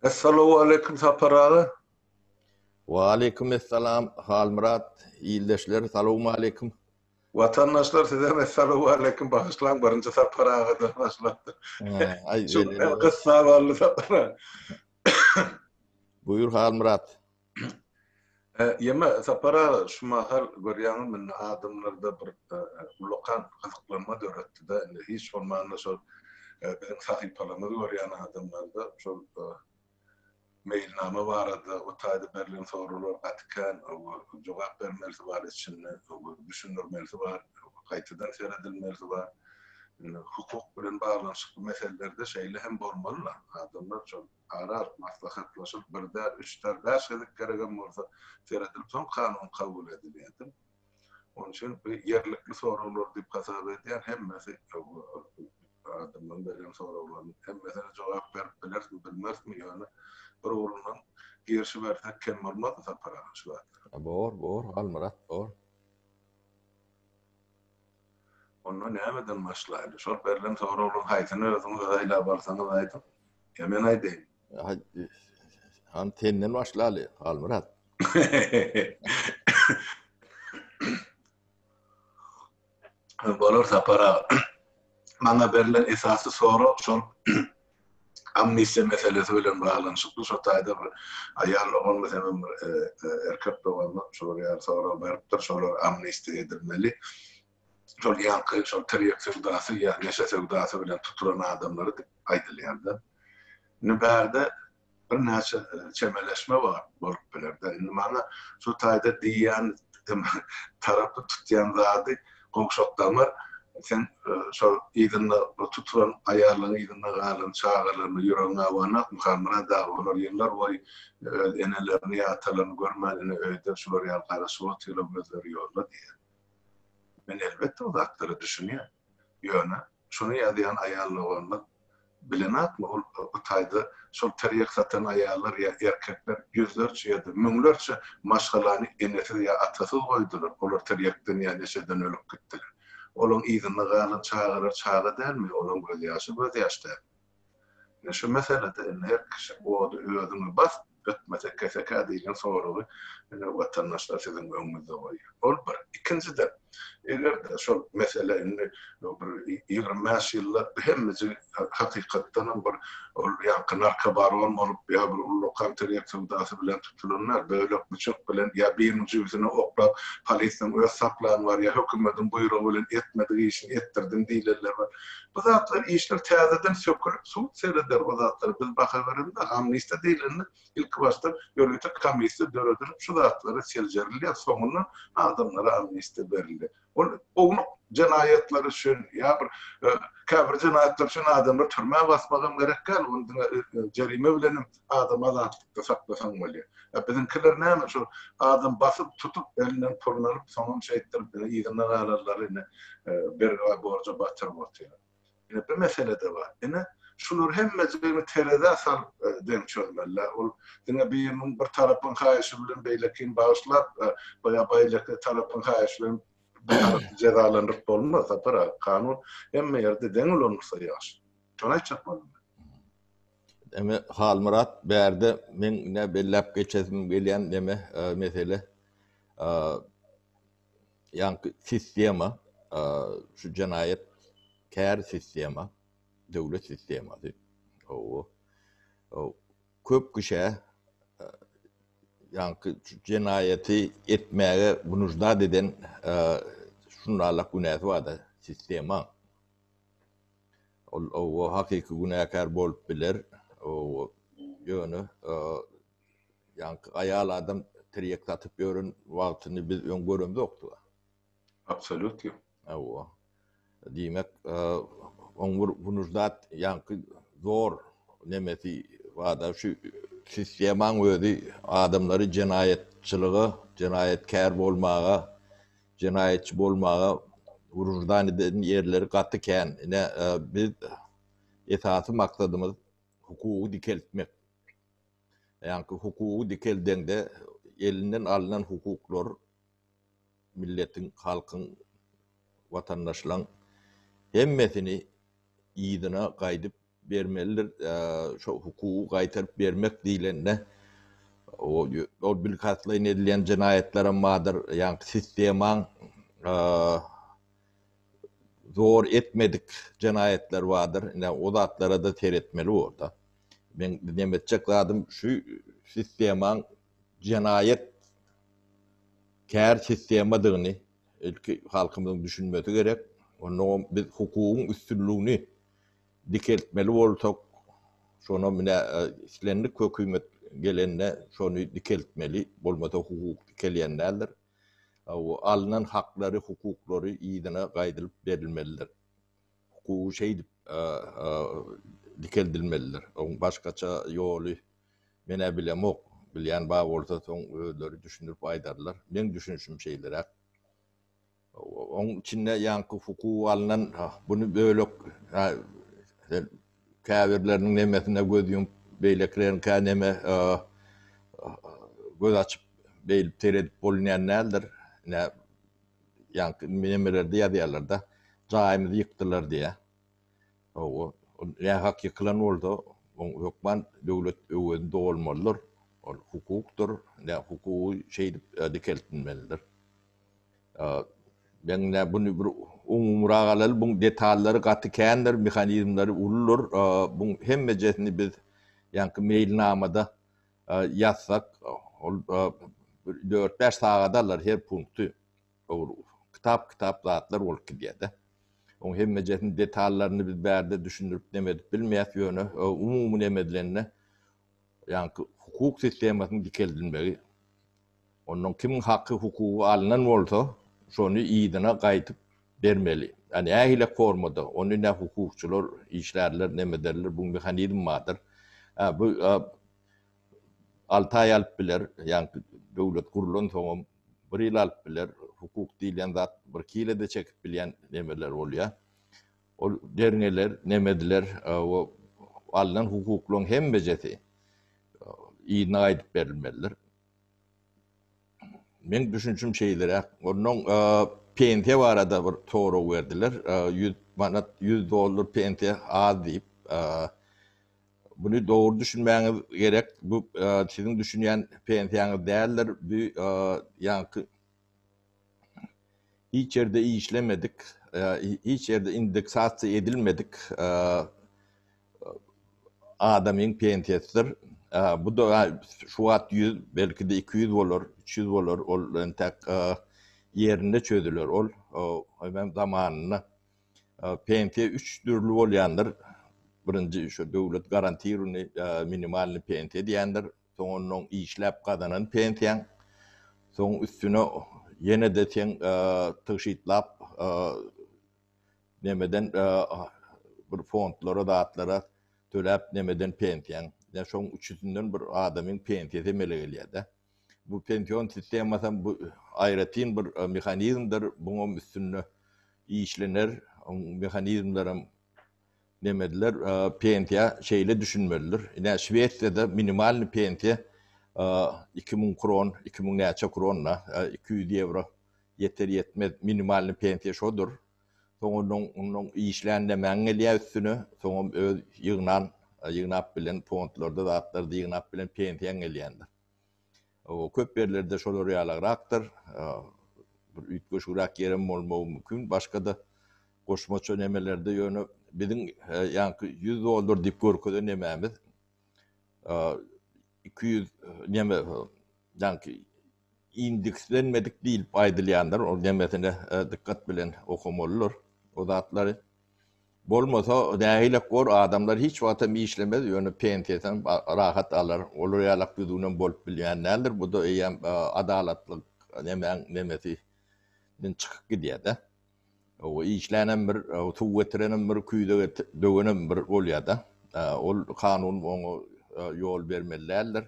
Assalamu alaikum saparağı. Wa aleykümselam Halmurat. İyileşler. Selamun aleyküm. Vatandaşlar size assalamu alaikum bağışlan barınca saparağı da başlattı. Ay Şu öyle. kıssa varlı saparağı. Buyur Halmurat. Yeme saparağı şu mahal görýäňim men adamlarda bir lokan kızyklanma döretdi de hiç olmanda şu bizim sahypalarymyzy görýän adamlarda şu mailname barada o taýda berilen sorular atkan o jogap bermelisi bar içinde o düşünürmelisi bar gaýtadan seredilmelisi bar hukuk bilen baglanşykly meselelerde şeýle hem bolmalylar adamlar çok arar maslahatlaşyp birde üçler beş gedik gereken bolsa seredilip soň kanun kabul edilýär. Onun için yerlikli sorular diýip hasap edýär hemmesi adamdan berilen sorularlaryň hemmesine jogap berip bilersmi bilmersmi ýöne bir urundan girişi versek kem olmaz da para şu var. Bor Halmurat bor. Onu nämeden başlaýdy? Şol berilen sorularlaryň haýsyny özüňiz aýla barsaňyz aýdyň. Hemen aýdym. Antenden başlaly Halmurat. Bolar para. Maňa berilen esasy soru şol amnistia meselesi bilen baglanşykly şu taýda aýal oğlan meselen erkek doganlar şol ýar soru beripdir şolar amnistia edilmeli. Şol ýanky şol terýek sevdasy ýa neşe sevdasy bilen tutulan adamlary aýdylýar-da. Niberde bir näçe çemeleşme bar bolup bilerdi. Indi maňa şu taýda diýen tarapy tutýan zady gowşakdamar sen şol ýygyny tutulan aýarlaryň ýygyna galan çağalaryny ýüregiňe awanyp muhamara da olar ýyllar boy enelerini ýatalaryny görmädini öýde şolar ýa garaşyp oturup gözleri ýorla diýer. Men elbetde o zatlary düşünýär. Ýöne şunu ýadýan aýarlaryny bilenatmy o taýda şol terýek satan aýarlar ýa erkekler yüzlerçe ýa-da müňlerçe maşgalany enesi ýa atasy goýdular. Olar terýekden ýa neşeden ölüp gitdiler. Olaň ýygyny galan çağırar çağa dälmi? Olaň göz ýaşy göz ýaşdy. Şu meselede her kişi o özüni bas ötmese kesek diýen sorugy watandaşlar sizin öňüňizde goýýar. Ol bir. İkincide eger şol mesele indi bir 20 ýyllar hemmesi hakykatdan bir ol ýanky narkobaron bolup ýa bir lokal terýek sevdasy bilen tutulanlar böyle bıçak bilen ýa biriniň jüzüne oklap polisiýanyň öz saplany var ýa hökümetiň buyrugy bilen etmediği işin ettirdim diýerler var. Bu zatlar işler täzeden sökülüp suw sereder bu zatlar biz baka berende amnistia diýileni ilk başta ýönetim komissiýasy döredip şu zatlary seljerler soňundan adamlara amnistia berildi. Onu cinayetler üçün ya bir kabir cinayetler üçün adamlar türmeye basmagam gerekken onda cerime bilenim adam azatlıkta saklasan bolýar. Bizimkiler näme şu adam basıp tutup elinden pullanıp soňam şeýtdir ýygyna galarlaryny bir borca batyrıp otýar. Ine bir mesele de var. Ine şunur hemmesi terede sal dem çözmeler. Ol dine bir tarapyn haýşy bilen beýlekin bağışlap baýa tarapyn haýşy bilen cezalandırıp olmaz para kanun emme yerde deňil olmasa ýaşy. Şonu aýtjak. Eme Halmurat berde men ne bellap geçesim gelýän deme mesele ýanky sistema şu cinayet kär sistema döwlet sistemasy o köp kişi ýanky cinayeti etmäge bunujda eden şunlarla günäsi barda sistema. O hakyky günäkär bolup biler. O ýöne ýanky aýal adam terýek satyp ýörün wagtyny biz öňgöremzokdy. Absolut ýok. O diýmek bunujda ýanky zor nemeti barda şu sistemaň özi adamlary jinayetkär bolmaga, jinayetçi bolmaga urujdan eden ýerleri gatykän. Ine biz esasy maksadymyz hukuky dikeltmek. Ýanky hukuky dikeldende elinden alynan hukuklar milletin, halkyň, watandaşlaryň hemmesini ýygyna gaýdyp bermelidir. Şu hukuku qaytarıp bermek diýilende o bir katlaýyn edilen jinayetlere madır, ýani sistemaň zor etmedik cinayetler vardır. Yani o zatlara da teretmeli orada. Ben demetçek zadım şu sisteman cinayet kär sistemadığını ilki halkımızın düşünmesi gerek. Onu biz hukukun üstünlüğünü dikeltmeli olsak, şonu mine işlenlik hükümet gelenine şonu dikeltmeli, olmasa hukuk dikelyenlerdir. O alınan hakları, hukukları iyidine gaydılıp verilmelidir. Hukuku dikeldilmelidir. Onun başkaça yolu mene bilem ok. Bilyen bağ olsa son öğleri düşünürüp aydarlar. Ben düşünüşüm şeyler. Onun içinde yankı hukuku alınan bunu böyle kâvirlerinin nemesine gözüyüm beyleklerin kâneme göz açıp beylik teredip bolunan neldir? Yankı nemelerde yazıyorlar da caimizi yıktılar diye. Ne hak yıkılan oldu? Hükman devlet öwünde olmalıdır. O hukuktur. Ne hukuku dikeltilmelidir. Ben ne bunu bir umumragalar bu detalları katı kendir mekanizmleri ululur. Bu hem mejesini biz yankı mailnamada yazsak 4-5 saatdalar her punktu. Kitap zatlar olup gidiyordu. Onun hem mejesinin detallarını biz berde düşünürüp demedik bilmeyek yönü umumun emedilenine yankı hukuk sistemasının dikeldilmeli. Onun kimin hakkı hukuku alınan olsa şonu iyidine qaytıp vermeli. Yani ähile formada onu ne hukukçular işlerler ne mederler bu mekanizm vardır. Bu 6 ay alıp biler yani devlet kurulan sonra 1 yıl alıp biler hukuk diýilen zat bir kile de çekip bilen nemeler bolýar. O derneler nemediler o alınan hukuklaryň hem mejesi iyine aýdyp berilmelidir. Men düşünçüm şeylere, onun pensiye var arada bir toru verdiler. 100 manat, $100 pensiye az deyip, bunu doğru düşünmeniz gerek. Bu sizin düşünýän pensiýanyz değerler, bu yankı hiç yerde iyi işlemedik, hiç yerde indeksasiya edilmedik adamın pensiyesidir. Bu da şu at 100, belki de 200 olur, 300 olur, ol tek yerinde çözülür ol. Hemen zamanına pensiye 3 türlü bolýandyr. Birinci şu devlet garantiruni minimalni pensiye diýendir. Soňra işläp kazanan pensiýan. Soň üstüne yine de sen tygşytlap nemeden bir fondlara dağıtlara töläp nemeden pensiýan. Yani şoň üçünden bir adamın pensiyesi melegelýär. Bu pensiyon sistemasam bu aýratyn bir mekanizmdir. Buňa üstünde işlenir. O mekanizmlerim nemediler pensiya şeyle düşünmelidir. Yani Şweýçrede minimal pensiya 2000 kron, 2000 näçe kronla 200 euro yeter yetmez minimal pensiya şodur. Soňra işlenmeň gelýär üstüne, soň öz ýygnap bilen fondlarda zatlarda ýygnap bilen pensiýa gelýändir. O köp yerlerde şolar ýalagyrakdyr. Bir ütgeşurak ýerim bolmagy mümkin. Başga da goşmaça nemelerde ýöne biziň ýanky $100 diýip görkezden nemämiz 200 neme ýanky indekslenmedik diýip aýdylýandyr. O nemesine dikkat bilen okumalylar. O zatlary bolmasa dähile gor adamlar hiç wagtda işlemez ýöne pensiýadan rahat alar. Olar ýalak düzünden bolup bilýänlerdir. Bu da eýem adalatlyk nemesi den çykyp gidýär. O işlenen bir tuw getirenen bir küýde döwenen bir bolýar. Ol kanun oňa ýol bermeliler.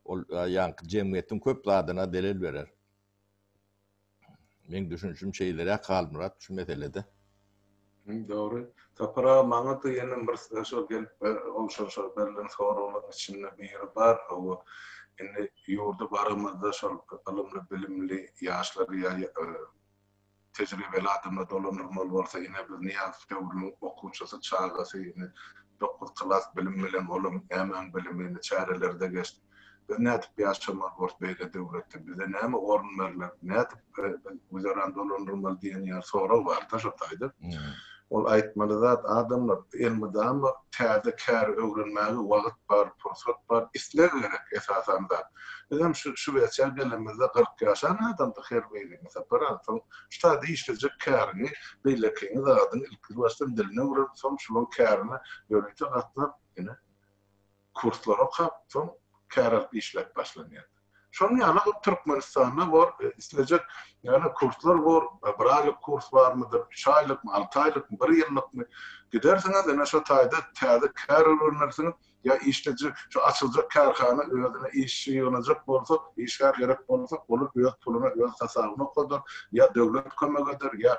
Ol ýanky jemgyýetiň köp zadyna delil berer. Men düşünçüm şeylere kalmırat şu meselede. Doğru. Tapara maňa da ýene bir şol gelip şol berilen soralar içinde bir yer bar. O indi ýurda baramazda şol alımly bilimli ýaşlar ýa tecrübeli adamlar dolanırmalı bolsa ýene biz niýe döwrüň okuwçysy çağasy ýene 9 klas bilim bilen olum hemen bilimini çarelerde geçti. Ne etip yaşamar bort beyle devlette bize näme orun berler, ne etip güzeran dolandırmalı diyen yer soru var taşataydı. Ol aýtmaly zat adamlar elmydama täze kär öwrenmäge wagt bar, pursat bar, isleg gerek esasan da. Bizim şu beçer gelemizde 40 ýaşan adam da her beýle mesela ştada işlejek kärini beýlekini zadyn ilk başdan diline vurup son şulun kärini ýönetim atlar ine kurslar okap son kär işlek başlanýar. Şonuň ýaly Türkmenistanda var isleje ýani kurslar var, bir aýlyk kurs barmydyr, 3 aýlyk, 6 aýlyk, 1 ýyllyk gidersiňiz ene şo taýda täze kär öwrenirsiňiz ýa işleje şu açyljak kärhana özüne iş ýygnajak bolsa, işgär gerek bolsa, olu öz puluny öz tasawyna koydur, ýa döwlet kömek eder, ýa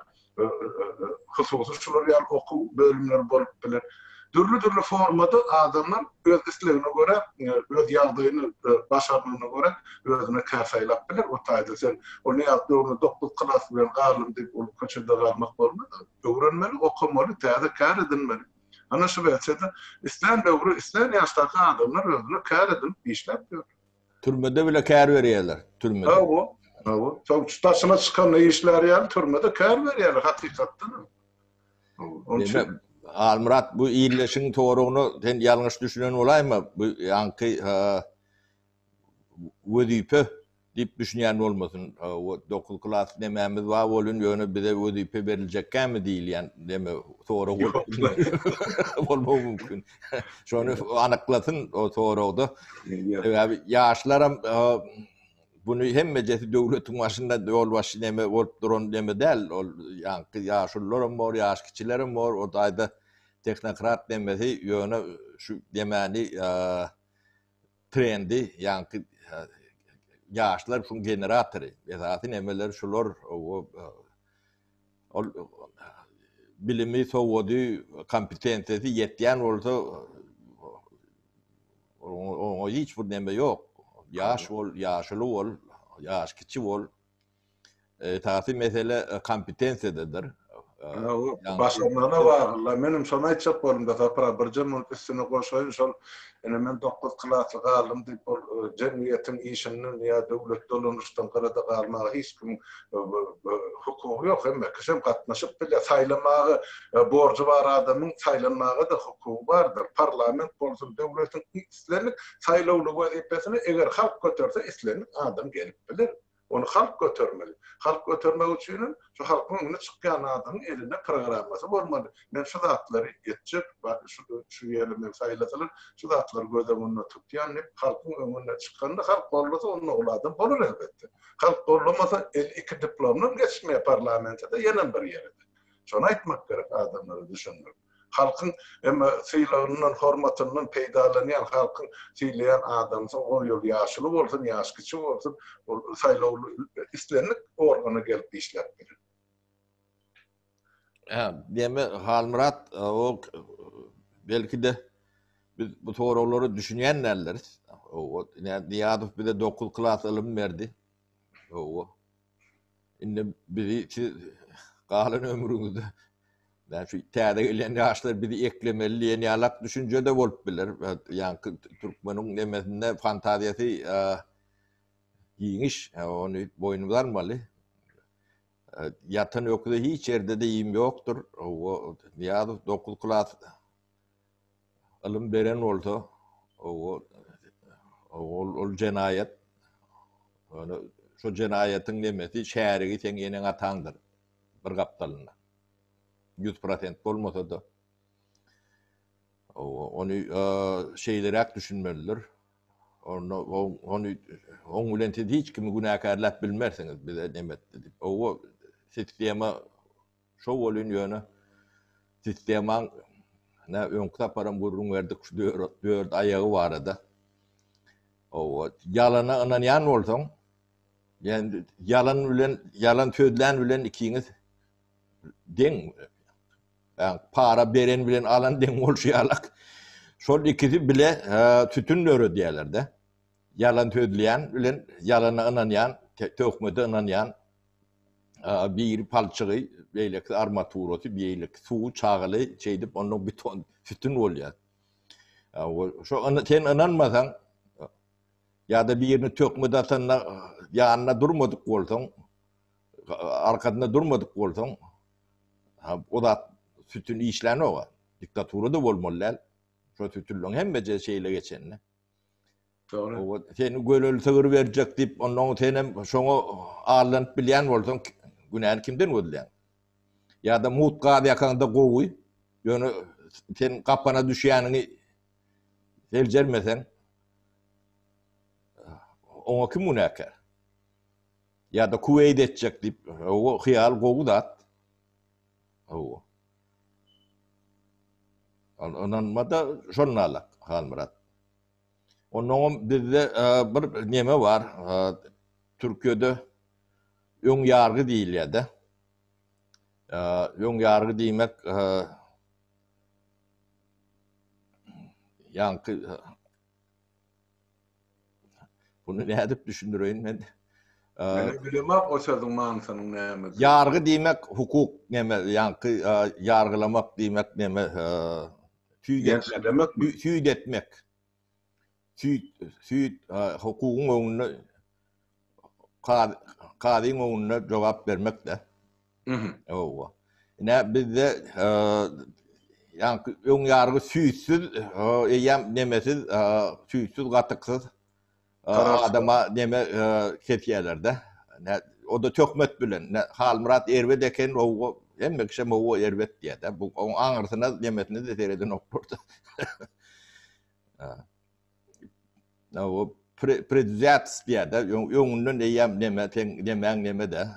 hususy şular ýa okuw bölümleri bolup biler. Türlü formada adamlar öz islegine göre, öz ýagdaýyny başarmagyna göre özüne käsaýlap biler. O taýda sen o ne ýagdaýyny 9 klas bilen garlym diýip ol köçede garmak bolmaz. Öwrenmeli, okumaly, täze kär edilmeli. Ana şu beçede islen döwrü, islen ýaşdaky adamlar özüne kär edip işläp dur. Türmede bile kär berýärler, türmede. Hawa. Çok taşyma çykan işler ýaly türmede kär berýärler hakykatdan. Almurat bu iyileşin toruğunu sen yanlış düşünen olay mı? Bu yankı vödüpe deyip düşünen olmasın. O 9 klas dememiz var olun yönü bize vödüpe verilecek mi değil yani deme toruğu olma mümkün. Şunu anıklatın o toruğu. Yaşlarım bunu hem meclisi devletin başında yol başı deme olup duran deme değil. Yankı yaşlılarım var, yaş kişilerim var. O da teknokrat demesi yönü şu demeni trendi yankı yaşlar şun generatörü. Esasın emeler şular o bilimi soğudu, kompetensiyeti yetken olsa o hiç bu deme yok. Yaş ol, yaşlı ol, yaş kiçi ol. Esasın mesele kompetensiyadır. Başlanana var. Menim şonu aýtjak bolumda tapra bir jemgyň üstüne goşaýyn şol ene men 9 klasy galym diýip jemgyýetiň işiniň ýa döwlet dolanışdan garada galmagy hiç kim hukuky ýok hemme kişim gatnaşyp bile saýlamagy borjy bar adamyň saýlanmagy da hukuky bardyr. Parlament bolsun döwletiň islenik saýlawly wezipesini eger halk göterse islenik adam gelip bilir. Onu halk götürmeli. Halk götürmek için şu halkın önüne çıkan adamın eline programması olmalı. Ben şu zatları geçecek, şu yerine sayılatılır, şu zatları gözüm önüne tutuyan halkın önüne çıkanda halk olmasa onunla oladım olur elbette. Halk olmasa 52 diplomla geçmeye parlamentoda yenen bir yerde. Şunu aytmak gerek adamları düşünür. Halkın sıylarının, hormatının peydalanyan halkın sıylayan adamsa o yol yaşlı olsun, yaş küçük olsun, sayılavlı istenlik organa gelip işler bilir. Deme Halmurat, o belki de biz bu soruları düşünenlerleriz. Niyadov bir de 9 klas ilim verdi. Şimdi bizi kalan ömrümüzde ben şu täze gelen ýaşlar bizi eklemeli ýene ýalak düşünjede bolup biler. Yani Türkmeniň demesinde fantaziýasy giňiş, onu boýnuzarmaly. Ýatan ýokda hiç ýerde de ýym ýokdur. O ýa-da 9 klas ilim beren bolsa, ol jenayet. Onu şu jenayetin demesi şäherigi sen ýene ataňdyr. Bir gapdalyna. 100% bolmasa da onu şeylerek düşünmelidir. Onu bilen hiç kimi günahkarlap bilmersiniz bize demet dedi. O sistema şo bolun ýöne sistema ne öňkü param gurrun verdik şu 4 ayağı var da. O yalana ananyan bolsaň yani yalan sözlen bilen ikiniz den para beren bilen alan den bolşýarlyk. Şol ikisi bile tütünleri diýerler de. Yalan sözleýän bilen yalana inanýan, tökmede inanýan bir palçygy, beýleki armaturasy, beýleki suw çagyly çeýdip onuň bir ton tütün bolýar. Şu sen inanmasan ya da bir yerini tökmedi atanla yanına durmadık bolsaň, arkasında durmadık bolsaň, o da sütün işlerini o. Diktaturu da bolmaly. Şu sütünlüň hemme şeyle geçenine. Doğru. O seni gölöl sığır verecek dip ondan senem şoňa ağlanıp bilýän bolsaň günäni kimden ödülýän? Ya da mutqady ýakanda gowy, ýöne sen kapana düşýänini seljermesen oňa kim günäkär? Ya da kuweýt etjek dip o hyýal gowy dat. O. Ondan da şonnalak Halmurat. Onun bizde bir neme var. Türkiye'de ön yargı değil ya da. Ön yargı demek yankı bunu ne edip düşündüreyim ben. Ben bilemem o sözün manasını näme. Yargı demek hukuk neme yankı yargılamak demek neme tüyt etmek. Tüyt hukukun önüne kadın önüne cevap vermek de. O. Ne bizde yani ön yargı süýtsüz, nemesiz, süýtsüz, gatyksız adama neme ketýärler-de. O da tökmet bilen. Halmurat Erwet eken o hemme kişi o Erwet diýär-de. Bu oň aňyrsyna nemesini de sereden okurdy. O prejudiced diýär-de. Öňünden eýem neme de.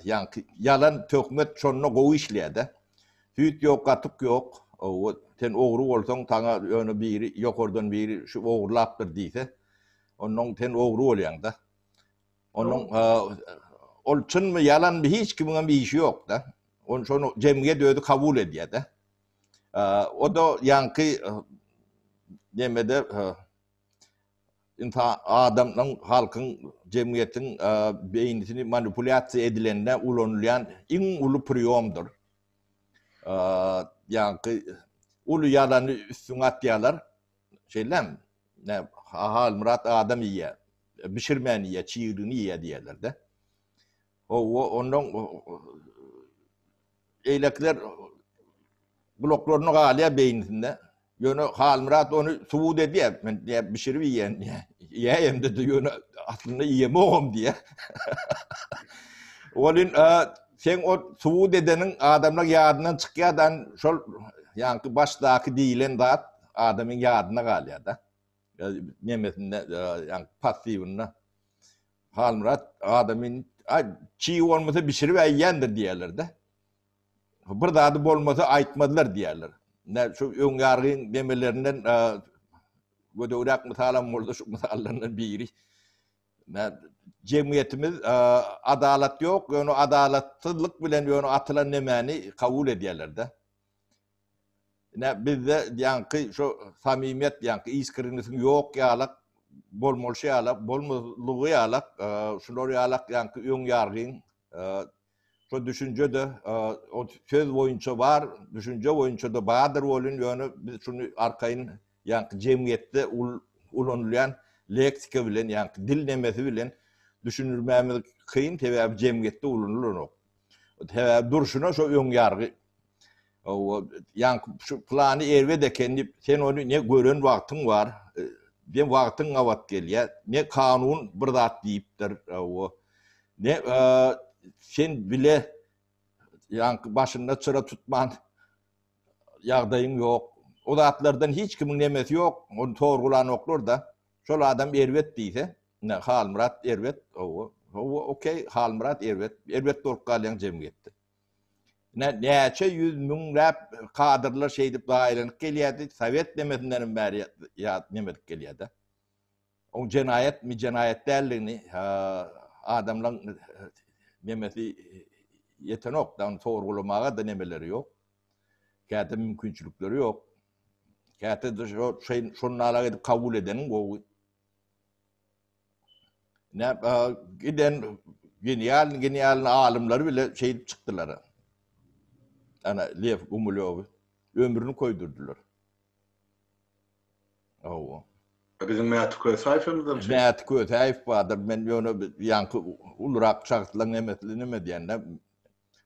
Yani yalan tökmet şonuna gowy işleýär-de. Süýt ýok, gatyk ýok. O sen ogru bolsaň taňa öňe biri ýokardan biri şu ogurlapdyr diýse, onuň sen ogru bolýan-da. Onuň ol çynmy yalanmy hiç kimiň bir işi ýok da. Onu şonu jemgyýet öýdi kabul edýär-de. O da ýanky nemede insan adamlaryň halkyň jemgyýetiň beýnini manipulasiýa edilende ulanylýan iň uly priýomdur. Yani ulu yalanı üstüne atyalar şeylem ne Halmurat adam iyi bişirmen iyi çiğrini iyi diyorlar da onun eylekler bloklarını galiya beyninde yönü Halmurat onu suud ediyor ben diye bişirip yiyen yiyeyim dedi yönü aslında yiyemem diye onun sen o suud edenin adamlar yadından çıkýardan şol ýanky başdaky diýilen zat adamyň ýadyna galýar da. Nemesinde ýanky pasiwynda Halmurat adamyň çiğ bolmasa bişirip äýýändir diýerler-de. Bir zady bolmasa aýtmadylar diýerler. Ne şu öň ýargyň demelerinden gödöwrak mysalam bolsa şu mysallardan biri. Cemiyetimiz adalet yok, yani adaletsizlik bilen yani atılan nemeni kabul ediyorlar-da. Bizde yankı şu samimiyet yankı iskirinisin yok yalak, bolmolşy yalak, bolmazlygy yalak, şular yalak yankı ön yargyn, şu düşünce de o söz boyunça var, düşünce boyunça da bahadır bolun yani biz şunu arkayn yankı cemiyette ulanylýan leksika bilen yankı dil nemesi bilen düşünülmemiz kıyın tebab cemiyette ulunulur o. Tebab duruşuna şu ön yargı. O yankı şu planı Erwet eken sen onu ne gören vaktin var. Ben vaktin avat gelýär. Ne kanun bir zat diýipdir. O ne sen bile yankı başında çıra tutman ýagdaýyň ýok. O zatlardan hiç kimin nemesi ýok. Onu torgulan oklar da. Şol adam Erwet diýse ne Halmurat Erwet o okey Halmurat Erwet dolup galýan jemgyýetde. Näçe 100 000 kadrlar şey dip daýranyp gelýärdi. Sowet nemesinden bäri nemedik gelýärdi. O cenayet mi cenayet dälligini adamlaryň nemesi ýetenok da sorgulamaga da nemeleri ýok. Käte mümkinçilikleri ýok. Käte şu şey şonnalar edip kabul edeniň gowy. Ne giden genial alimler bile şey çıktılar. Ana Lev Gumulyov ömrünü koydurdular. O. Bizim Mehmet Köy sayfamızda şey. Mehmet Köy sayf vardır. Men onu yankı ulurak şartlan emetli neme diyende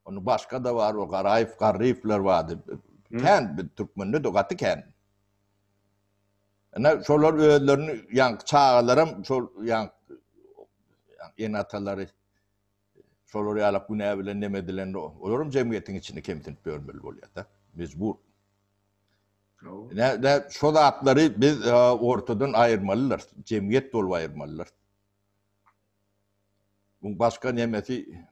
onu başka da var o garayifler vardı. Ken Türkmenli dogatı ken. Ana şolar öğlerini yank çağlarım şol yank en ataları şolar yalak güney bilen nemedilen olurum cemiyetin içinde kemitin bölmeli oluyor da mecbur. Ne şol atları biz ortadan ayırmalılar. Cemiyet dolu ayırmalılar. Bu başka nemesi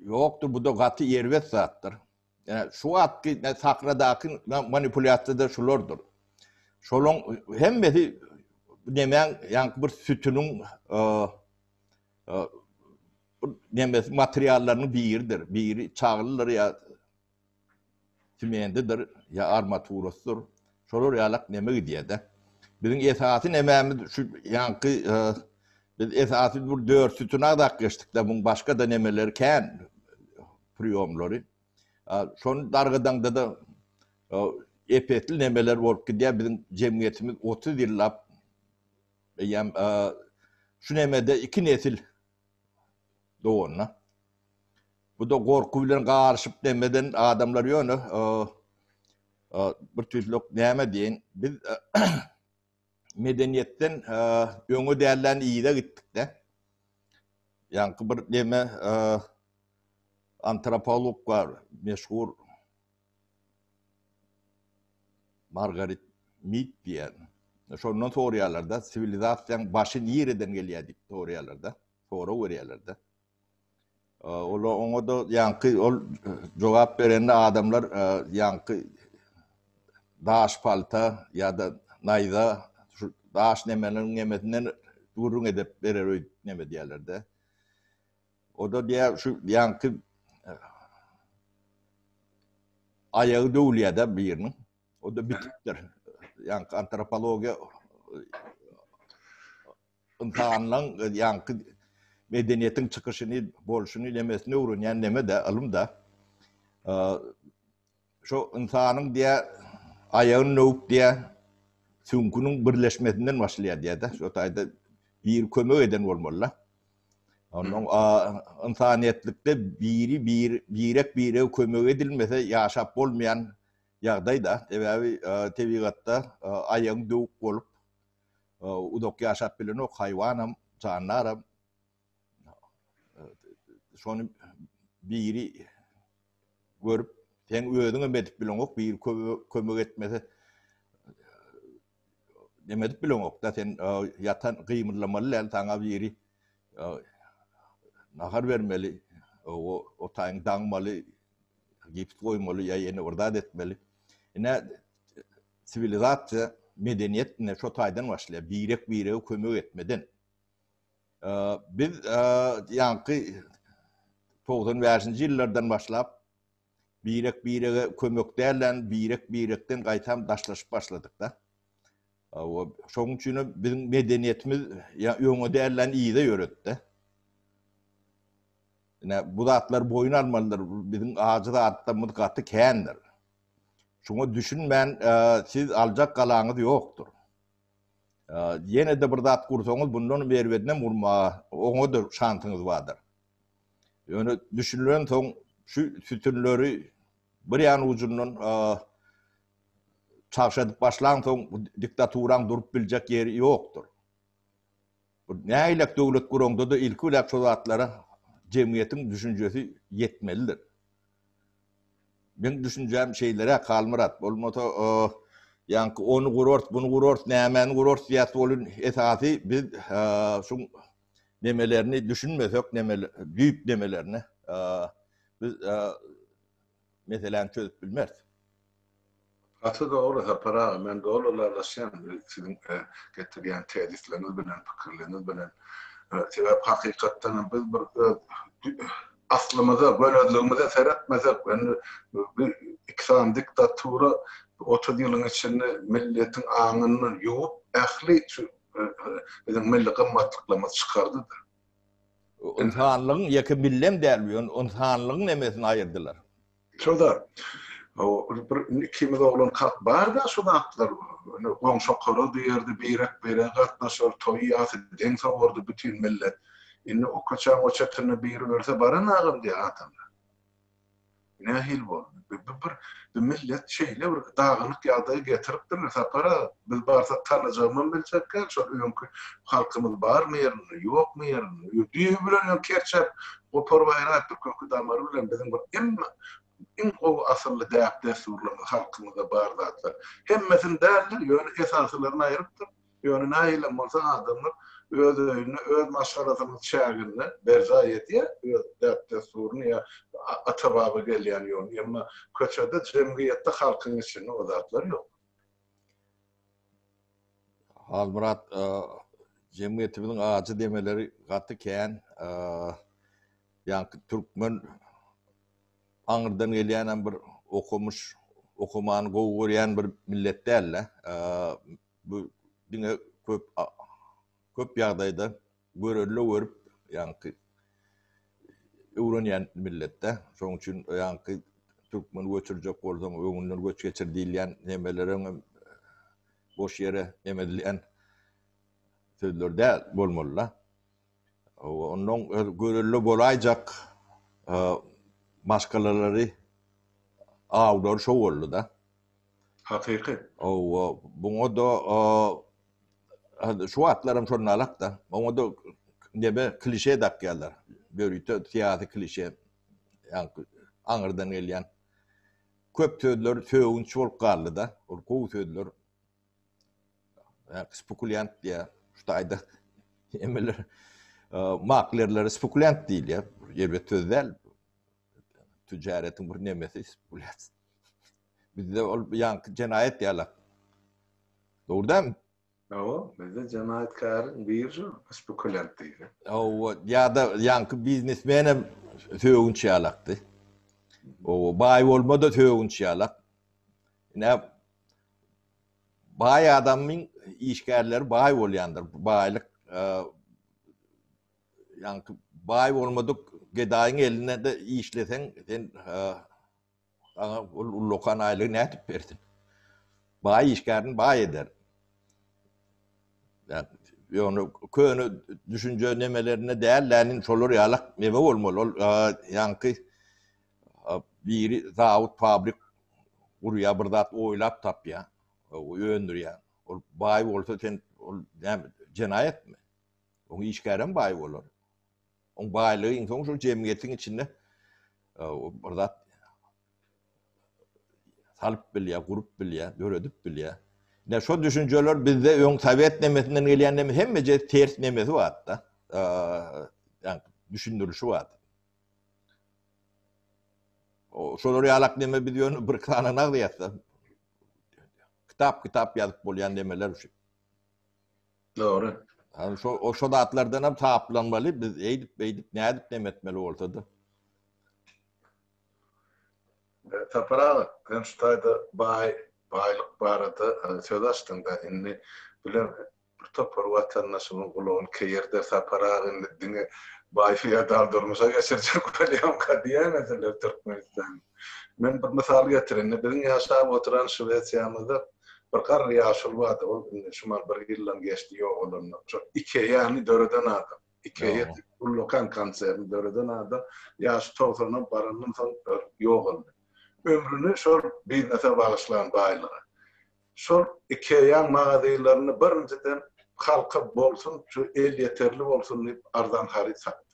yoktur. Bu da katı yervet zattır. Yani şu at ki sakradaki manipülasyonda şulardır. Şolun hem beti nemen yankı bir sütünün nemesi materyallarının biridir. Biri çağırılır ya tümendedir ya armaturasıdır. Şolur yalak neme diye de. Bizim esasın emeğimiz şu yankı biz esasın bu dört sütuna da geçtik de bunun başka da nemeleri ken priyomları. Son dargıdan da epetli nemeler olup gidiyor. Bizim cemiyetimiz 30 yıllap şu nemede 2 nesil doğuna. Bu da korkuyla karışıp nemeden adamlar yönü bir tüzlük neme deyin. Biz medeniyetten öňe değerlerini iyi de gittik de. Yani bir neme antropolog var, meşhur Margaret Mead diyen. Şondan soruyorlarda sivilizasyon başın yereden geliyor dik soruyorlarda. Soru veriyorlarda. Ona da yankı ol cevap veren adamlar yankı daş palta ya da nayda daş nemelerin nemetinden durun edip verer neme diyorlardı. O da diye şu yankı ayağı doğuluyor da birinin. O da bitiktir. Yankı antropoloji insanlığın yankı medeniyetin çıkışını, bolşunu nemesini uğrayan neme de alım da şu insanın diye ayağın noğuk diye sünkunun birleşmesinden başlıyor diye de şu tayda bir kömök eden olmalı. Onun insaniyetlikte bire kömök edilmese yaşap olmayan yağdayda tebigatta ayağın noğuk olup udok yaşap bilen o hayvanam, canlarım şonu biri görüp sen ödüňe medip bilen ok bir kömök etmese demedip bilen ok da sen yatan kıymırlamalı el taňa biri nahar vermeli o taň daňmaly gips koymaly ya ýene orda etmeli. Ine sivilizasiýa medeniyet ne şo taýdan başlaýar. Bire kömök etmeden. Biz yankı 90-njy ýyllardan başlap bire kömöklerle birekten gaýtam daşlaşyp başladyk da. Şoň üçin bizim medeniyetimiz ýöňe dälen iýde ýöretdi. Bu zatlar boyun almalıdır. Bizim ağacıda atlamız katı kendir. Şunu düşünmen siz alacak kalanız yoktur. Yine de bir zat kursanız bundan mervedine vurma. Ona da şansınız vardır. Yani düşünülen son şu sütünleri bir yan ucundan çarşadıp başlan son diktaturan durup bilecek yeri yoktur. Ne ilek devlet kurumda da ilk ilek şu zatlara cemiyetin düşüncesi yetmelidir. Ben düşüneceğim şeylere kalmırat. Olmasa yankı onu kurort, bunu kurort, nemen kurort diyesi olun esası biz şu nemelerini düşünmesek, büyük nemelerini biz mesela çözüp bilmez. Atı doğru, para, ben doğrularla sizin getirgen tedisleriniz bilen, fikirleriniz bilen, sebep hakikatten biz bir aslımıza, böyleliğimize seyretmesek, bir iktisam diktaturu 30 yılın içinde milletin ağını yuvup, ehli bizim milli kımmatlıklamız çıkardıdır. İnsanlığın yakın billem derliyor, insanlığın nemesini ayırdılar. Şurada, O bir ikimiz oğlan kalk bar da şu atlar. Gomşo koro diýerdi, birek bere gatnaşar, toý ýasy deň sagordy bütün millet. Indi o kaçan o çatını bir görse baran ağım diye atanlar. Ne hil bu? Bir millet şeyle bir dağınık yağdayı getirip durur. Sapara biz barsak tanıcağımın bilsek gel. Şu önkü halkımız var mı yerine, yok mu yerine? Düğü bilen yok kerçer. O porbayra bir kökü damarı bilen bizim bu en o asıllı dağıp desurlarını halkımıza bardatlar. Hemmesin derler, yönü esaslarını ayırıptır. Yönü nailem olsa adamlar öz öýüne, öz maşgalatyny çäginde berzayet ýa, öz däpde surny ýa atababa gelýän ýol. Emma köçede jemgyýetde halkyň içinde o zatlar ýok. Halmurat, jemgyýetimiziň ajy demeleri gaty kän, ýa-ni türkmen aňyrdan gelýän bir okumuş, okumany gowy görýän bir millet däl. Bu diňe köp ýagdaýda görelli görüp, ýa-ni öwrenýän milletde. Şoň üçin ýa-ni türkmen göçürjek bolsam, öňünden göç geçirdiýän nemeleriň boş ýere emedilýän sözler däl bolmaly. Onuň görelli bolaýjak maşgalalary awdar şo boldy da. Hakyky. Buňa da şu atlarım şonu alak da, ona da nebe klişe dak geldiler. Böyle tiyatro klişe, yani Aňyrdan gelýän. Köp sözler söwünç bolup galdy da, ol gowy sözler. Spekulant diýär, şutaýda emeler maklerler spekulant diýil ya, elbet sözel. Ticaretin bir nemesi spekulant. Bizde ol ýanky jenaýet diýerler. Dogry dämi? O, bizde jenaýetkaryn bir spekulant diýer. O ýa-da ýanky biznesmenem söwünç ýalakdy. O baý bolmada söwünç ýalak. Ne baý adamyň işgärleri baý bolýandyr. Baýlyk ýanky baý bolmady gedaýyň eline de işleseň sen aňa lokan aýlygy nädip berdin. Baý işgärini baý eder. Yani köni düşünce nemelerine değerlerinin şolur yalak meve olmalı. Yankı biri zavut fabrik buraya birdat oylap tap ya. Öndür ya. O bayi olsa sen cenayet mi? Onu işgaren bayi olur. O bayiliği insan şu cemiyetin içinde birdat salıp bilya, grup bilya, döredip bilya. Ne şu düşünceler bizde ön Sovet nemesinden gelýän neme hemmece ters nemesi var da. Yani düşündürüşü var. O şolar ýalak neme bilýän bir kanana ýatsa. Kitap ýazyp bolýan nemeler şu. Doğru. Yani şu datlardan hem taplanmaly, biz eýdip nädip nemetmeli bolsady. Tapara, ben şutaýda baylyk barada söz açtığında indi bilen bir topar vatandaşımın kulağın keyerde saparağın dine bayfiya daldırmışa geçirecek bilýän kadiýa mesela Türkmenistan. Men bir misal getirin, bizim ýaşap oturan Şweýçýamyzda bir gar ýaşul wada, ol şumal bir ýyldan geçdi ýok olan. Şu iki ýany döreden adam. İki ýet lokan kanserini döreden adam ýaş togsanan baranyň soň ýok oldy. Ömrünü şol biznese bağışlayan baylığa. Şol ikeyan mağazaýlaryny birinciden halka bolsun, şu el yeterli bolsun diýip ardan harit satdy.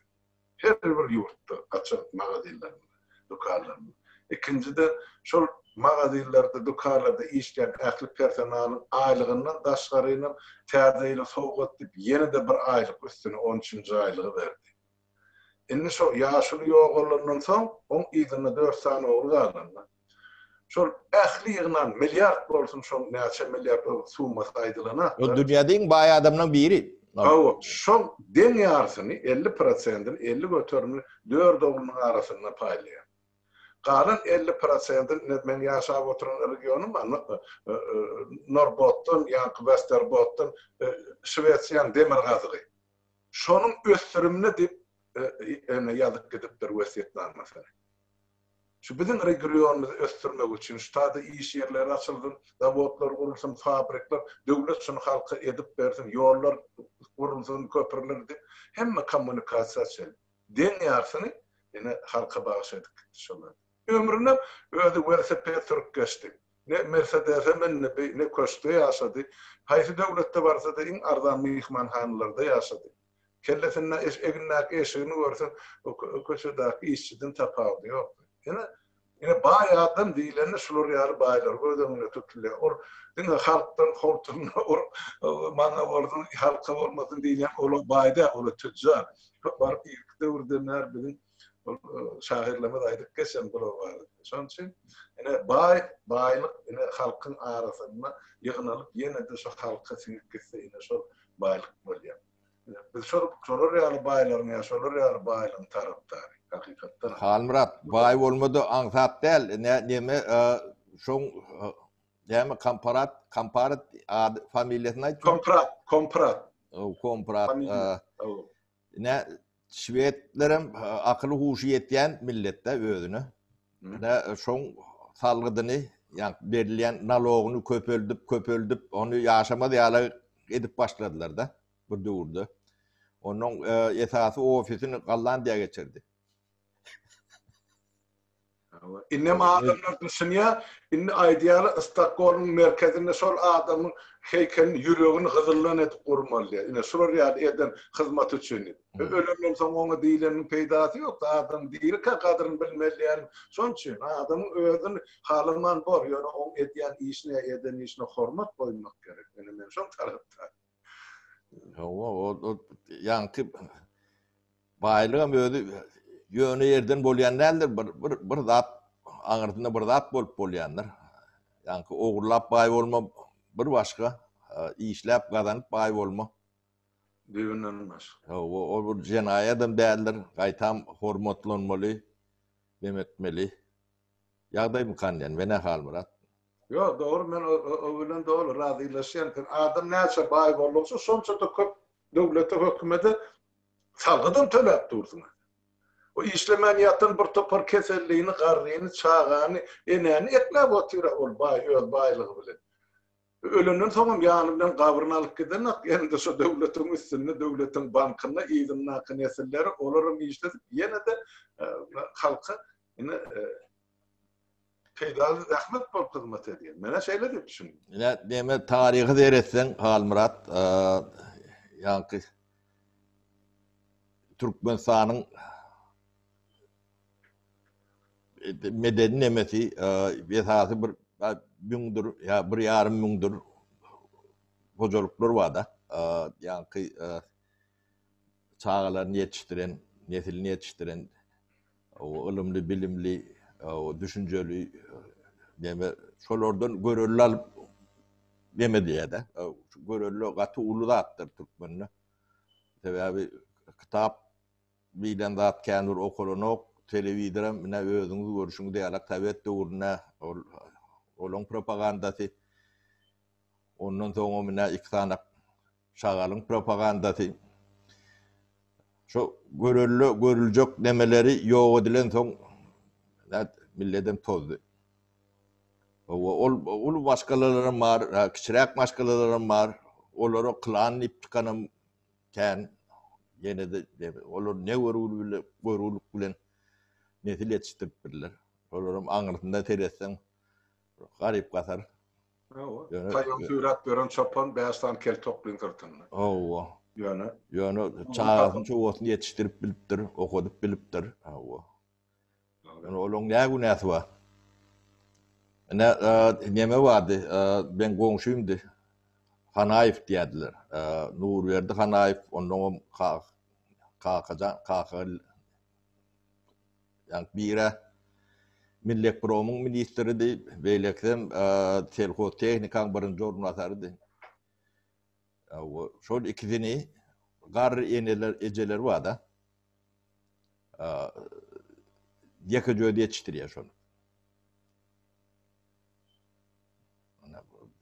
Her bir ýurtda açyk mağazaýlaryny, dukanlaryny. İkinciden şol mağazaýlarda, dukanlarda işleýän ähli personalyň aýlygyndan daşgaryna täzeýle sowgat diýip ýene-de bir aýlyk üstüne 13-nji aýlygy berdi. Indi şu ýaşuly ýok bolandan soň on ýygyna 4 sany oğul galanlar. Şol ähli ýygnan milyard bolsun, şol näçe milyard summa aýdylana. O dünýäde iň baý adamlaryň biri. O şol deň ýarsyny 50%-ni 50 götürünü 4 oğlunyň arasynda paýlaýar. Galan 50%-ni men ýaşap oturan regionum Norrbotton, ýa-ni Westerbotten, Şweýçýan demir gazygy. Şonuň ösdürümini diýip ýazyp gidipdir wesiýetnamesine. Şu bizim regionumuzu östürmek için şu tadı iş yerleri açıldı, zavodlar kurulsun, fabrikler, devlet şunu halka edip versin, yollar kurulsun, köprüler de hemme kommunikasyon. Den yarsını yine halka bağışladık şunlar. Ömrüne öyle velosiped sürüp geçti. Ne Mercedes'e ne koştu yaşadı. Haysi devlette varsa da in ardan mihmanhanlarda yaşadı. Kellesine eginnak eşiğini görsen o köşedeki işçiden tapavdı yok. Yine bayağıdan değilerini şulur yarı baylar. Gözümüne tutuluyor. Dinle halktan hortumuna bana oradan halka olmasın diyen ola bayda ola tüccar. Var ilk devirdenler bizim şahirleme daydık geçen bura vardı. Son için yine baylık yine halkın arasında yığınalıp yine de şu halka sinip gitse yine şu baylık oluyor. Biz şolur ýaly baýlaryň ýa şolur ýaly baýlaryň tarapdary hakykatdan. Halmurat baý bolmady aňsat däl. Näme şoň näme komparat ad familiýasyny aýtdy. Komprat. Komprat. Ne Şwedlerim akyly huşy ýetýän milletde özüne. Ne şoň salgydyny ýa berilýän nalogyny köpöldüp onu ýaşamady ýaly edip başladylar da. Bu döwürde. Onun esasy ofisini Gollandiýa geçirdi. Inne adamlar düşünýär, inne ideýaly Stockholm merkezinde şol adamyň heykelini ýüregini gyzyllan edip gurmaly. Inne şolar ýaly eden hyzmat üçin. Ölemden soň oňa diýilenin peýdasy ýok, adam diýil kadryny bilmelýär. Şoň üçin adamyň özüni halaman bar, ýöne oň edýän işine, eden işine hormat goýmak gerek. Men şoň tarapda. O yankı baýlygam özü ýöne ýerden bolýan däldir. Bir zat aňyrtynda bir zat bolup bolýandyr. Yankı ogurlap baý bolma bir başga, işläp gazanyp baý bolma. Düýünlenmez. O bir jenaý adam däldir. Gaýtam hormatlanmaly, demetmeli. Ýagdaý kanýan, mene Halmurat. Yo, doğru, men o bilen doğru razylaşýan. Adam näçe baý bolsa, şonça da köp döwlete hökümete salgydan töläp dursun. O işlemän ýatan bir topar keselligini, garryny, çağany, enäni ekläp otyra ol baýlygy bilen. Ölenden soňam ýanymdan gabryny alyp giden, ýa-da şu döwletiň üstünde, döwletiň bankyna ýygynyna nesilleri olaram işletip, ýene de halka ýene peýdaly rahmet bolup hyzmat edýär. Mene şeýle diýip düşünýär. Näme taryhy deresen Halmurat, ýa-ni Türkmenistanyň medeni nemesi esasy bir müňdür ýa bir ýarym müňdür hojalyklar bar da. Ýa-ni çağalaryny ýetişdiren, nesilini ýetişdiren, o ilmli, bilimli, o düşünjeli näme şolardan görelli alyp näme diýär-de. Görelli gaty uly zatdyr türkmenine. Sebäbi kitap bilen zat känur okulanok, telewizorem mine özüňiz görüşiňiz diýerler tabiat döwrüne olan propagandasy. Ondan soňra mine iksanak şagalyň propagandasy. Şu görüljek nemeleri ýok edilen soň milletem tozdy. Ol başgalarym bar, kiçiräk başgalarym bar. Olary klan iptikanam kän ýene de olar ne görüldük bilen nesil ýetişdirip birler. Olaram aňyrtynda teresen garyp gasar. Taýam sürat beren çopan bästan kel toplyn tyrtyny. Ýöne çağasyny çoğusyny ýetişdirip bilipdir, okudyp bilipdir. Olaň näme günäsi bar? Näme bardy? Ben goňşuymdy. Hanaýew diýdiler. Nurberdi Hanaýew onuň kakal ýa bire Millet Promyň ministridi, beýleksem telhotehnikanyň birinji ornatary. Şol ikisini gar ejeler bar da. Ýeke jöde ýetişdirýär şonu.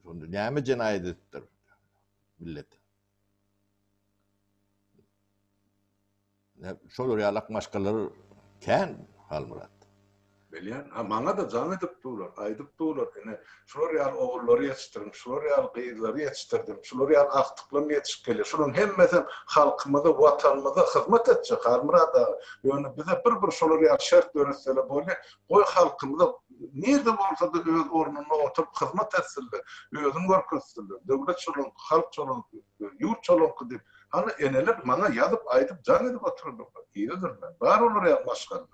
Şonu näme jenaýetdir millet. Şolar ýalak maşgalary kän Halmurat. Bilýän, maňa da jan edip durlar, aýdyp durlar. Ene şular ýaly ogullary ýetişdirdim, şular ýaly gyzlary ýetişdirdim, şular ýaly aktyklym ýetişip gelýär. Şunun hemmesi halkymyza, watanymyza hyzmat etjek. Harmyrada ýöne bize bir şular ýaly şert öğretseler bolýar. Goý halkymyza nerede bolsa da öz ornuny oturup hyzmat etsinler, özüni görkezsinler. Döwlet şolun, halk şolun, ýurt şolun diýip, hani eneler maňa ýazyp aýdyp jan edip oturdy. Ýygydyr ben. Bar olar ýazmaşgan.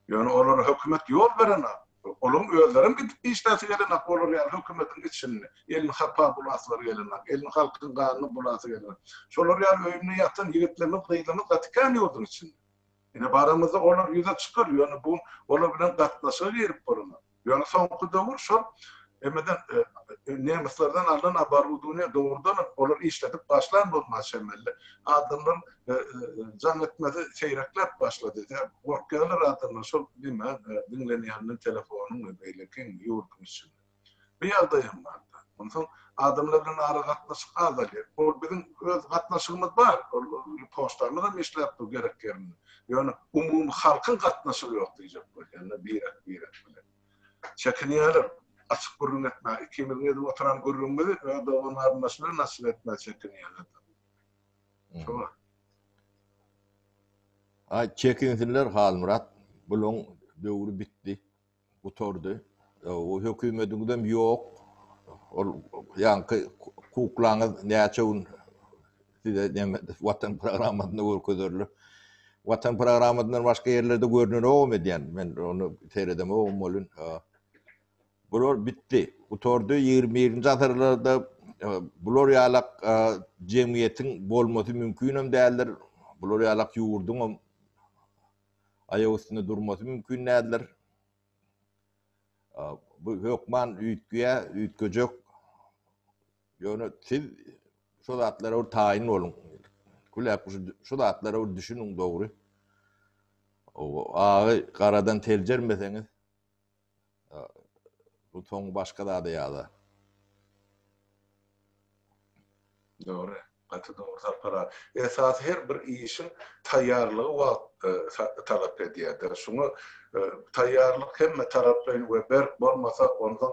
Yani olara hükümet yol verene, onun özlerim gidip işlesi gelene, olar yani hükümetin içinde, elin hapa bulasılar gelene, elin halkın kanunu bulası gelene. Şolar yani öymüne yatan yigitlerimiz, kıyılarımız katikan yordun içinde. Yine baramızda olar yüze çıkarıyor, yani bu olar bilen katlaşa verip boruna. Yani sonku doğur şol, emeden Nemislerden alınan abarudunu doğrudan olar işletip başlayan olmaz şemelle. Adamlar can etmedi seyrekler başladı. Korkuyorlar adamlar. Şol bilmem dinleyenlerin telefonunu beylekin yurdum için. Bir yerdeyim vardı. Ondan sonra adamlarla ara katlaşık azalıyor. O bizim öz katlaşığımız var. Postlarımızda işletip gerek yerini. Yani umum halkın katlaşığı yok diyecek. Yani bir böyle. Çekiniyorlar. Açık burun etme, ikimiz edip oturan görünmedi ve da onların nasıl etme çekiniyorlar. Şoğa. Çekinsinler Halmurat, bulun döwrü bitdi, utordu. O hökümetinden yok. Yankı kuklaňyz näçe size Vatan programmasyna görkezerler. Vatan programmasynyň başga ýerlerde görünür olmady ýani. Men onu teredem olmalyn. Bular bitti. Utordu 20-nji asyrlarda bular ýalak jemgyýetiň bolmasy mümkün däldir. Bular ýalak ýurdun aýagy üstünde durmasy mümkün däldir. Bu hökman üýtgejek. Ýöne siz şu zatlara taýin bolun. Kulap şu zatlara düşünün dogry. O agy karadan teljermeseňiz bu son başka da ýaly. Doğru. Katı doğru para. Esas her bir işin taýýarlygy talap edýär. Şunu taýýarlyk hemme taraplaryň we berk bolmasa ondan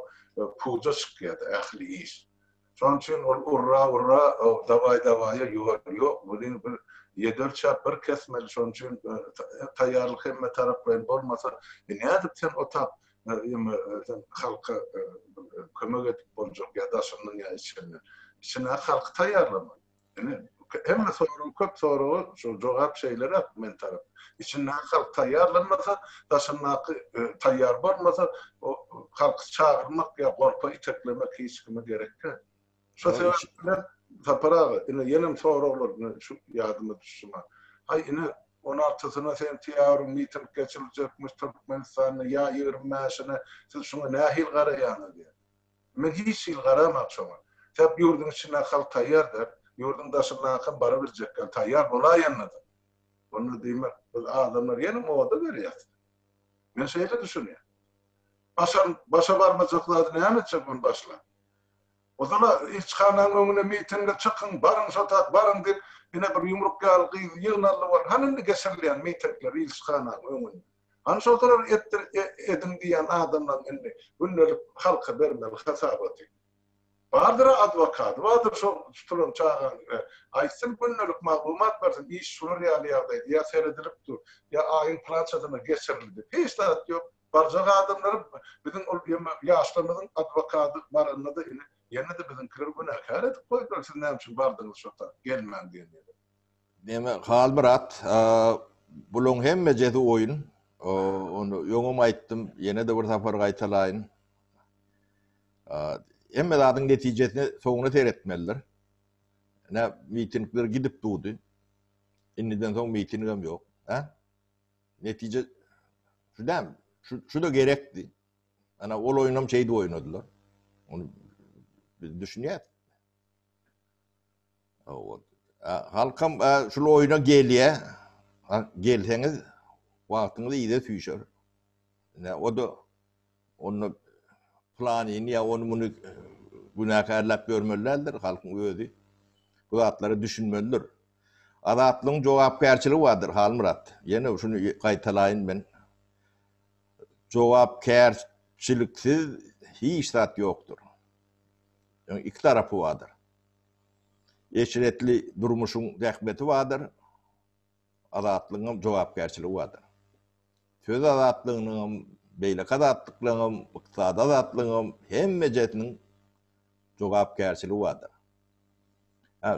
puja çykýar ähli iş. Şoň üçin urra dawaýa ýok. Bulyň bir ýeder çap bir kesmeli. Şoň üçin taýýarlyk hemme taraplaryň bolmasa nädip sen otap halka kömek edip boljak ya da şunun ya içine halk taýýarlama. Yani hemme soru köp soru şu jogap şeylere men tarap. İçine halk taýýarlanmasa, daşynakı taýýar bolmasa o halk çağırmak ya gorpa iteklemek hiç kime gerekli. Şu sebepler taparağı. Yenim sorular şu yadıma düşme. Hay ine 16'sına sen tiyaru miting geçirecekmiş Türkmenistan'ı ya 25'ine siz şuna nahil garayanı diye. Men hiç il garamak şuna. Hep yurdun içine halk tayyardır. Yurdun daşına akın bara verecek. Tayyar bolayanladı. Onu demek. Adamlar yeni moda veriyor. Ben şeyle düşünüyorum. Başa varmayacaklardı ne yapacak bunu başla? O zaman hiç kanan önüne mitinge çıkın, barın satak, barın deyip yine bir yumruk yalgı, yığınarlı var. Hanını geçirleyen mitingler hiç kanan önüne. Hani sotalar edin diyen adamla ünlülük halka vermeli hesabatı. Vardır advokat, vardır tutulan çağın, aysın ünlülük maglumat versin, iş şunur yağlıyardaydı, ya seyredilip dur, ya ayın plançatına geçirildi. Hiç de yok. Barcak adamları bizim yaşlarımızın advokatı var anladı. Yine de bizimkiler günahkar edip koydular. Siz ne için vardınız şota? Gelmem diye. Demek Halmurat, bulun hemme jedi oyun. Onu ýoňum aýtdym, yine de bir safar gaýtalayyn. Hemme zadyň netijesini soňuna teretmeliler. Ne mitingler gidip durdu. Inniden soň mitingem ýok. Netije şudan, şu da gerekdi. Ana ol oýnam şeydi oýnadylar. Onu düşünýär. Halkam şu oyuna gelýär. Gelseňiz wagtyňyzy ýyda süýşer. O da onu planyny ya onu bunu günahkarlap görmeliler halkyň özü. Bu zatları düşünmeliler. Azatlyň jogapkärçiligi bardyr Halmurat. Ýene şunu gaýtalayyn men. cevapkärçiliksiz hiç zat yoktur. Yani iki tarafı vardır. Eşiretli durmuşun rehbeti vardır. Azatlığın cevapkärçiliği vardır. Söz azatlığının, beylik azatlığının, iqtisad azatlığının hemme jetinin cevapkärçiliği vardır.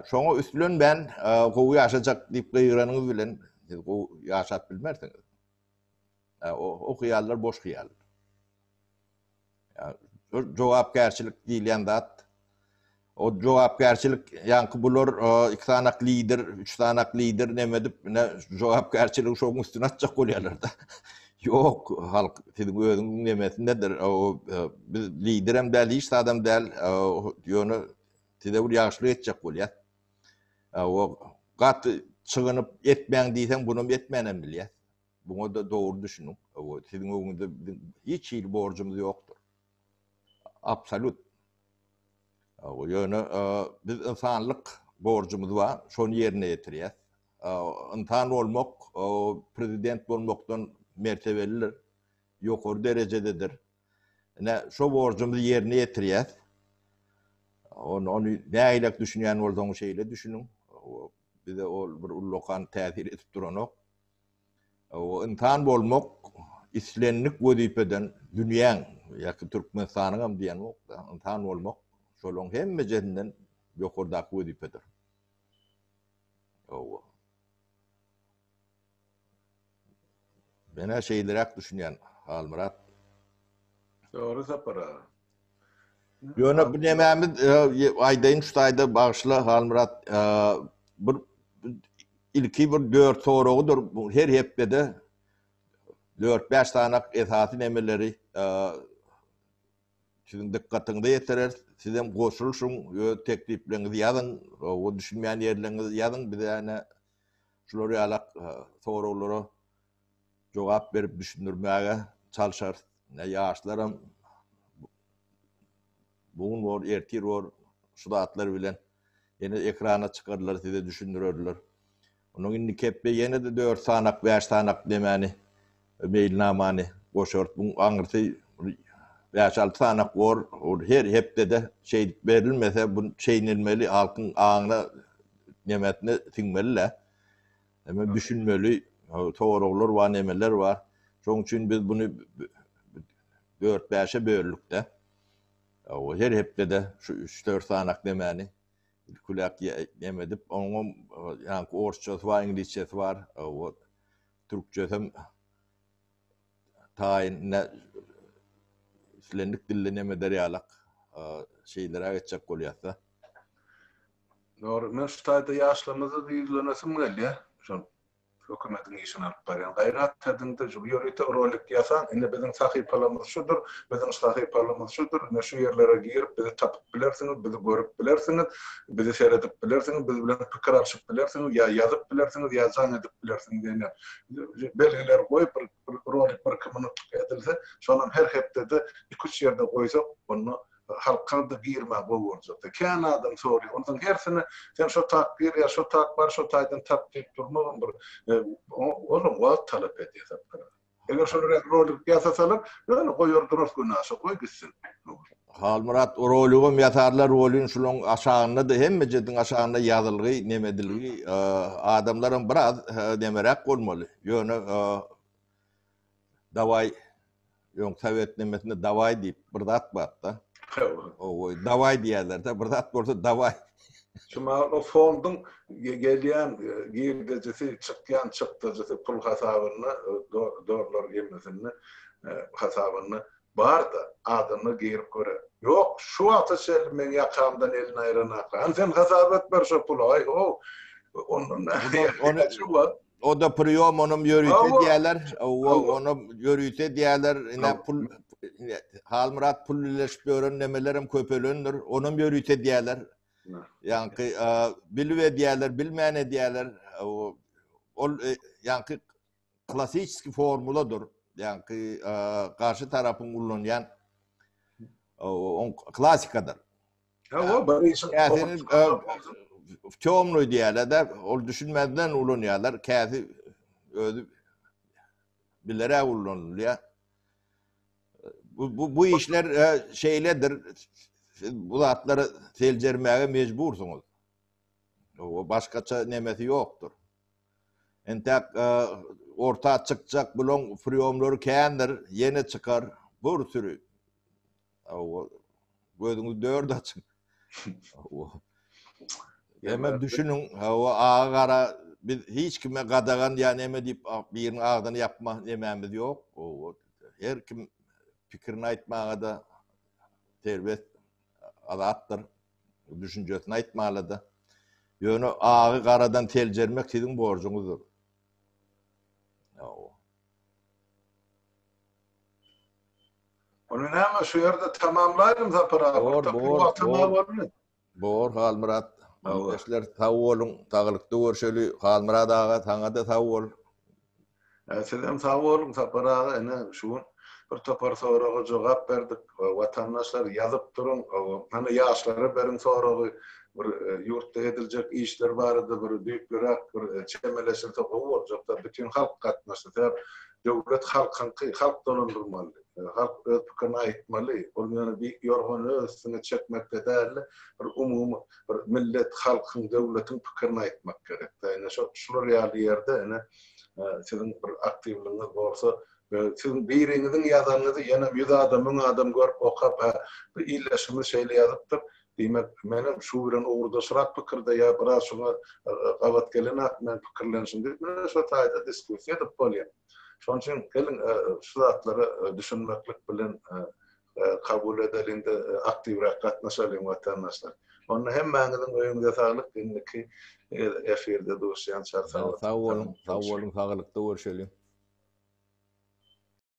Şoňa üstülen ben gowy ýaşajak diýip gıýranyňyz bilen gowy ýaşap bilmersiňiz. O hyýallar boş hyýallar. Jogapkärçilik diýilen zat, o jogapkärçilik ýanky bular iki tanak lider, üç tanak lider nemedip ne jogapkärçilik şoň üstüne atjak bolýarlar da. Yok, halk sizin özüňiz nemesindedir. O biz liderem däl, hiç adam däl, ýöne size bir ýaşlyk etjek bolýar. O gat çygynyp etmeň diýsen, bunu etmenem bilýär. Buňa da dogry düşünün. O sizin öňüňizde hiç ýyl borjumuz ýokdur. Absolut. O ýöne biz insanlyk borjumuz bar, şonu ýerine ýetirýär. Insan bolmak, prezident bolmakdan mertebelidir, ýokary derejededir. Şo borjumuzy ýerine ýetirýär. Onu näýilek düşünýän bolsaňyz şeýle düşünün. Bize o bir ullukan täsir etip duranok. O insan bolmak, islenlik wezipeden dünýäň ýa-ki Türkmenistanyň diýen insan bolmak, şolaň hemme jerinden ýokardaky wezipedir. Bana şeylerek düşünýän Halmurat. Doğru sapara. Ýöne bu nemämiz aýdaýyn şu aýda bagşla Halmurat bir ilki bir 4 soragydyr. Her hepde 4-5 tanak esasy nemeleri sizin dikkatiňizde ýetirer. Sizem goşulşuň, tekliplerinizi ýazyn, o düşünmeýän ýerlerinizi ýazyn, bize ýa-ni şolary alak soraglara jogap berip düşündirmäge çalşar. Ýaşlarym bugün bor, ertir bor, şu zatlar bilen ýene ekrana çykarlar, size düşündirerler. Onuň indi keppe ýene de 4 sanak, 5 sanak demäni, mailnamany goşart. Bu aňyrsy 5-6 sanak bor, her hepde de şey berilmese bu şeynilmeli, halkyň aňyna nemetine siňmeli. Hemen düşünmeli, soraglar var, nemeler var. Şoň üçin biz bunu 4-5'e bölükde. O her hepde de şu 3-4 sanak demäni kulak yemedip onuň ýa-ni orççasy var, ingilisçesi var, o türkçesi taýin islendik dille nemeder ýalak şeylere geçecek bolýarsa. Doğru. Men şu taýda ýaşlarymyzy ýüzlenesim gelýär. Şol hökümetiň işini alyp barýan gaýrat tadynda ýörüte rolik ýasan, indi biziň sahypalarymyz şudur, biziň sahypalarymyz şudur, şu ýerlere girip bizi tapyp bilersiňiz, bizi görüp bilersiňiz, bizi seredip bilersiňiz, biz bilen pikir alşyp bilersiňiz, ýa ýazyp bilersiňiz, ýa zan edip bilersiňiz diýen belgiler goýup rolik bir kommunikatk edilse, şonun her hepde 2-3 ýerde goýsak, onu halka da girme bu ortada. Kän adam soruyor. Ondan hersini sen şu takdir ya şu takbar şu taydan takdir durmağın bir onun vaat talep ediyor. Eğer şunu rolü yasasalar öyle koyuyor durup günahı koy gitsin. Halmurat o rolügüm yatarlar rolün şulun aşağında da hemme jedin aşağında yazılgy nemedilgi adamların biraz demerek bolmaly. Ýöne daway ýok Sowet nemesinde daway diýip bir zat barda. O davay diýerler de bir zat bolsa davay. Şuma o fondun gelýän girdejesi çykýan çykdyjy pul hasabyny dorlar gemesini hasabyny bar da adamy girip göre. Yok şu ataşel men ýakamdan elini aýranak. Sen hasap etber şu pulu. Ay o onun o da priyom onum ýörüte diýerler. Onu ýörüte diýerler. Ine pul Halmurat pul ileşip ýören nemelerim köpelendir. Onum ýörüte diýerler. Ýanky bilwe diýerler, bilmäne diýerler. Ol ýanky klasik formuladyr. Ýanky karşı tarapyň ullanýan klasikadyr. O barysy Tömlü diýerler de, ol düşünmeden ulanýarlar. Käsi özü bilerek ulanýar. Bu işler şeyledir. Bu zatları telcermeye mecbursunuz. O başkaça nemeti yoktur. Entek orta çıkacak bulun friyomları kendir, yeni çıkar, bir sürü. Gözünüz dört açın. Hemen düşünün, o ağa kara, biz hiç kime kadagan yani eme deyip birinin ağzını yapma nememiz yok. Her kim fikrini aytmağa da terbiyet azattır. Düşüncesini aytmalı da. Yönü ağı karadan telcermek sizin borcunuzdur. Onu ama şu yerde tamamlayalım zapara. Bor Halmurat. Eşler tav olun, tağılıkta görüşeli Halmurat ağa, taňa da tav ol. Selam sağ olun zapara. Şu bir topar sorağa cevap berdik. Vatandaşlar yazıp durun. Hani yaşlara berin sorağı bir yurtta edilecek işler barıdı, bir büyükler bir çemeleşirse olacak da bütün halk katnaşır. Devlet halk dolandırmalı. Halk öz fikrini aytmalı. Onun bir yorgun üstüne çekmekte değerli. Bir umumi bir millet, halkın, devletin fikrini aytmak gerek. Yani şu real yerde sizin bir aktivliğiniz olsa, sizin birinizin yazanınızı yana yüz adam görüp okap bir iyileşimi şeyle yazıptır. Demek benim şu bilen uğurda sırat fikirde ya biraz şuna qabat gelen men fikirlensin deyip şu tayda diskussiya edip bolýar. Şoň üçin gelin şu zatları düşünmeklik bilen kabul edelinde aktivrak gatnaşalım vatandaşlar. Onu hemmäňiziň öýüňize saglyk, dinliki efirde duşýan çarşawa. Sağ olun, sağlıkta görüşelim.